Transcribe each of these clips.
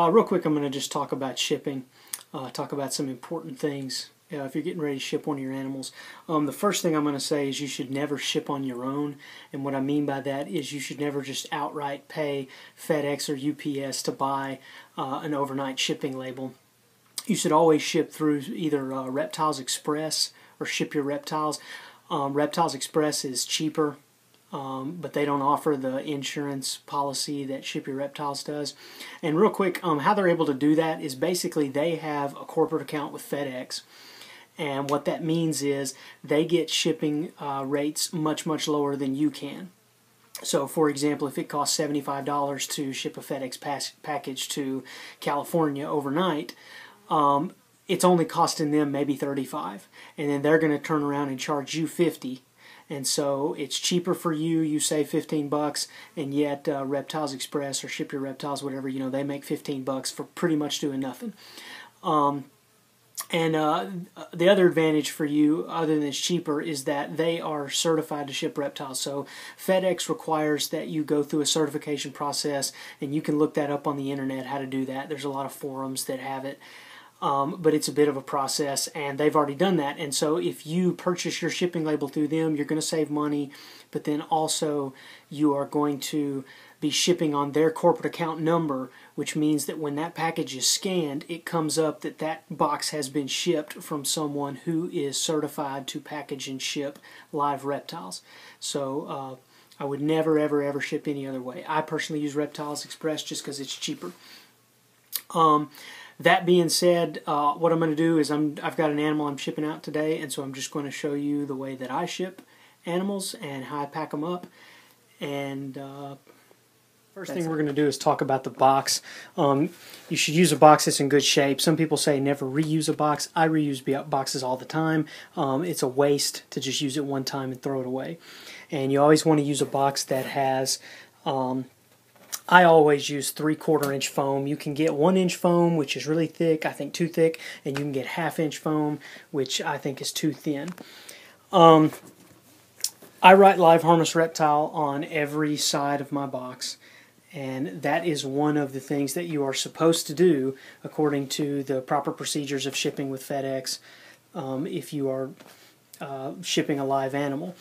Real quick, I'm going to just talk about shipping, talk about some important things if you're getting ready to ship one of your animals. The first thing I'm going to say is you should never ship on your own, and what I mean by that is you should never just outright pay FedEx or UPS to buy an overnight shipping label. You should always ship through either Reptiles Express or Ship Your Reptiles. Reptiles Express is cheaper, but they don't offer the insurance policy that Ship Your Reptiles does. And real quick, how they're able to do that is basically they have a corporate account with FedEx. And what that means is they get shipping rates much lower than you can. So, for example, if it costs $75 to ship a FedEx package to California overnight, it's only costing them maybe $35, and then they're going to turn around and charge you $50. And so it's cheaper for you. You save $15, and yet Reptiles Express or Ship Your Reptiles, whatever, they make $15 for pretty much doing nothing. And the other advantage for you, other than it's cheaper, is that they are certified to ship reptiles. So FedEx requires that you go through a certification process, and you can look that up on the internet, how to do that. There's a lot of forums that have it. But it's a bit of a process, and they've already done that. And so if you purchase your shipping label through them, you're going to save money, but then also you are going to be shipping on their corporate account number, which means that when that package is scanned, it comes up that that box has been shipped from someone who is certified to package and ship live reptiles. So I would never, ever ship any other way. I personally use Reptiles Express just because it's cheaper. That being said, what I'm going to do is I've got an animal I'm shipping out today, and so I'm just going to show you the way that I ship animals and how I pack them up. And first thing we're going to do is talk about the box. You should use a box that's in good shape. Some people say never reuse a box. I reuse boxes all the time. It's a waste to just use it one time and throw it away. And you always want to use a box that has I always use 3/4 inch foam. You can get 1 inch foam, which is really thick, I think too thick, and you can get 1/2 inch foam, which I think is too thin. I write live harmless reptile on every side of my box, and that is one of the things that you are supposed to do according to the proper procedures of shipping with FedEx if you are shipping a live animal.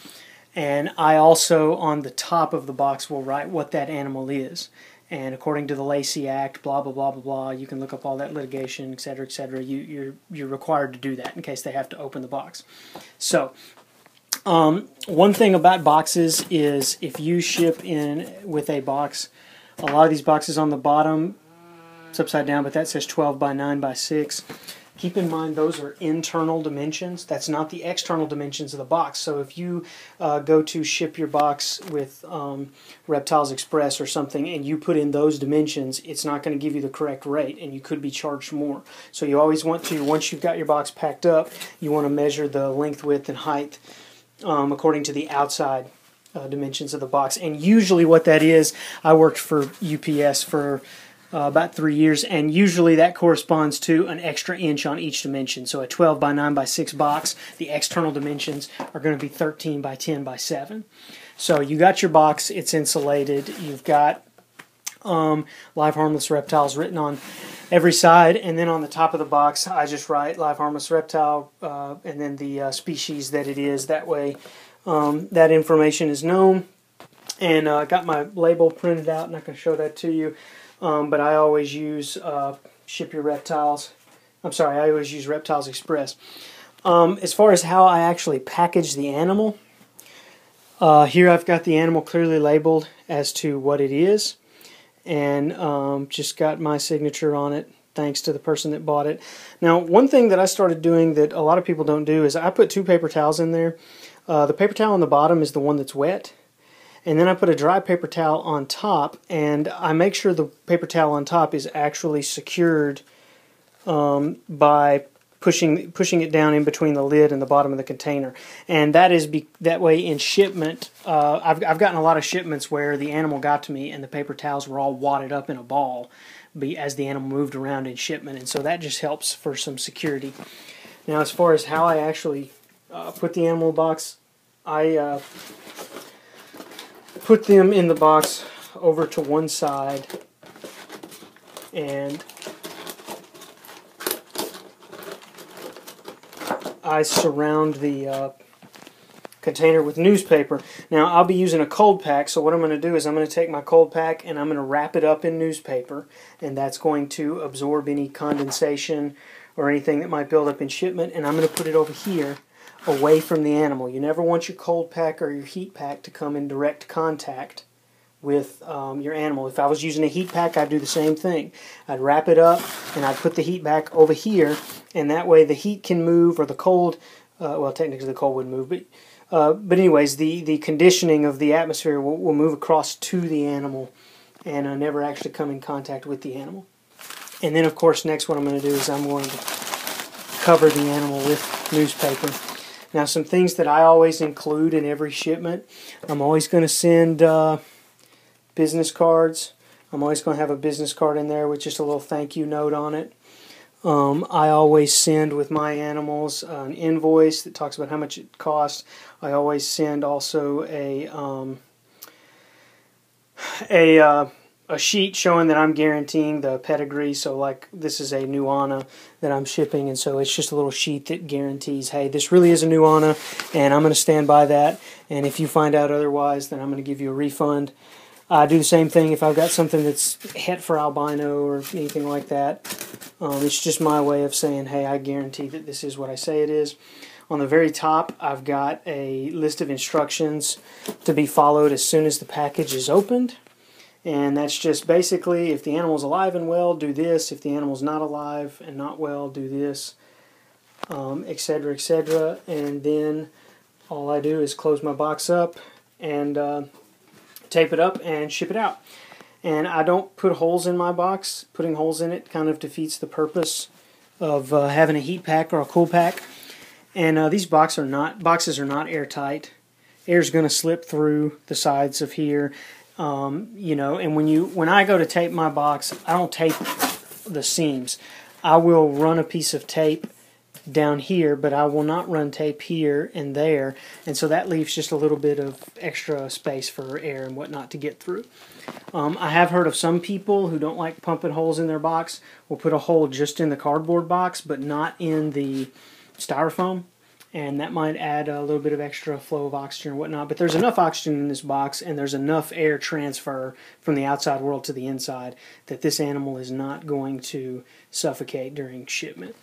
And I also, on the top of the box, will write what that animal is. And according to the Lacey Act, blah, blah, blah, blah, blah, you can look up all that litigation, etc., etc. You're required to do that in case they have to open the box. So, one thing about boxes is if you ship in with a box, a lot of these boxes on the bottom, it's upside down, but that says 12 by 9 by 6. Keep in mind those are internal dimensions. That's not the external dimensions of the box. So if you go to ship your box with Reptiles Express or something and you put in those dimensions, it's not going to give you the correct rate and you could be charged more. So you always want to, once you've got your box packed up, you want to measure the length, width, and height according to the outside dimensions of the box. And usually what that is, I worked for UPS for about 3 years, and usually that corresponds to an extra inch on each dimension. So a 12 by 9 by 6 box, the external dimensions are going to be 13 by 10 by 7. So you got your box, it's insulated, you've got live harmless reptiles written on every side, and then on the top of the box I just write live harmless reptile and then the species that it is. That way that information is known. And I got my label printed out, and I can show that to you. But I always use Ship Your Reptiles. I'm sorry, I always use Reptiles Express. As far as how I actually package the animal, here I've got the animal clearly labeled as to what it is, and just got my signature on it, thanks to the person that bought it. Now, one thing that I started doing that a lot of people don't do is I put 2 paper towels in there. The paper towel on the bottom is the one that's wet. And then I put a dry paper towel on top, and I make sure the paper towel on top is actually secured by pushing it down in between the lid and the bottom of the container. And that is that way in shipment. I've gotten a lot of shipments where the animal got to me and the paper towels were all wadded up in a ball as the animal moved around in shipment, and so that just helps for some security. Now, as far as how I actually put the animal box, I put them in the box over to one side and I surround the container with newspaper. Now I'll be using a cold pack, so what I'm going to do is I'm going to take my cold pack and I'm going to wrap it up in newspaper, and that's going to absorb any condensation or anything that might build up in shipment, and I'm going to put it over here away from the animal. You never want your cold pack or your heat pack to come in direct contact with your animal. If I was using a heat pack, I'd do the same thing. I'd wrap it up and I'd put the heat pack over here, and that way the heat can move, or the cold, well, technically the cold would move, but anyways, the conditioning of the atmosphere will move across to the animal and never actually come in contact with the animal. And then, of course, next what I'm going to do is I'm going to cover the animal with newspaper. Now, some things that I always include in every shipment, I'm always going to send business cards. I'm always going to have a business card in there with just a little thank you note on it. I always send with my animals an invoice that talks about how much it costs. I always send also a sheet showing that I'm guaranteeing the pedigree. So like this is a Nuana that I'm shipping, and so it's just a little sheet that guarantees, hey, this really is a Nuana and I'm going to stand by that, and if you find out otherwise, then I'm going to give you a refund. I do the same thing if I've got something that's het for albino or anything like that. It's just my way of saying, hey, I guarantee that this is what I say it is. On the very top, I've got a list of instructions to be followed as soon as the package is opened. And that's just basically, if the animal's alive and well, do this. If the animal's not alive and not well, do this, etc., etc. And then all I do is close my box up and tape it up and ship it out. And I don't put holes in my box. Putting holes in it kind of defeats the purpose of having a heat pack or a cool pack. And these boxes are not airtight. Air's going to slip through the sides of here. You know, and when I go to tape my box, I don't tape the seams. I will run a piece of tape down here, but I will not run tape here and there, and so that leaves just a little bit of extra space for air and whatnot to get through. I have heard of some people who don't like pumping holes in their box will put a hole just in the cardboard box but not in the styrofoam, and that might add a little bit of extra flow of oxygen or whatnot. But there's enough oxygen in this box and there's enough air transfer from the outside world to the inside that this animal is not going to suffocate during shipment.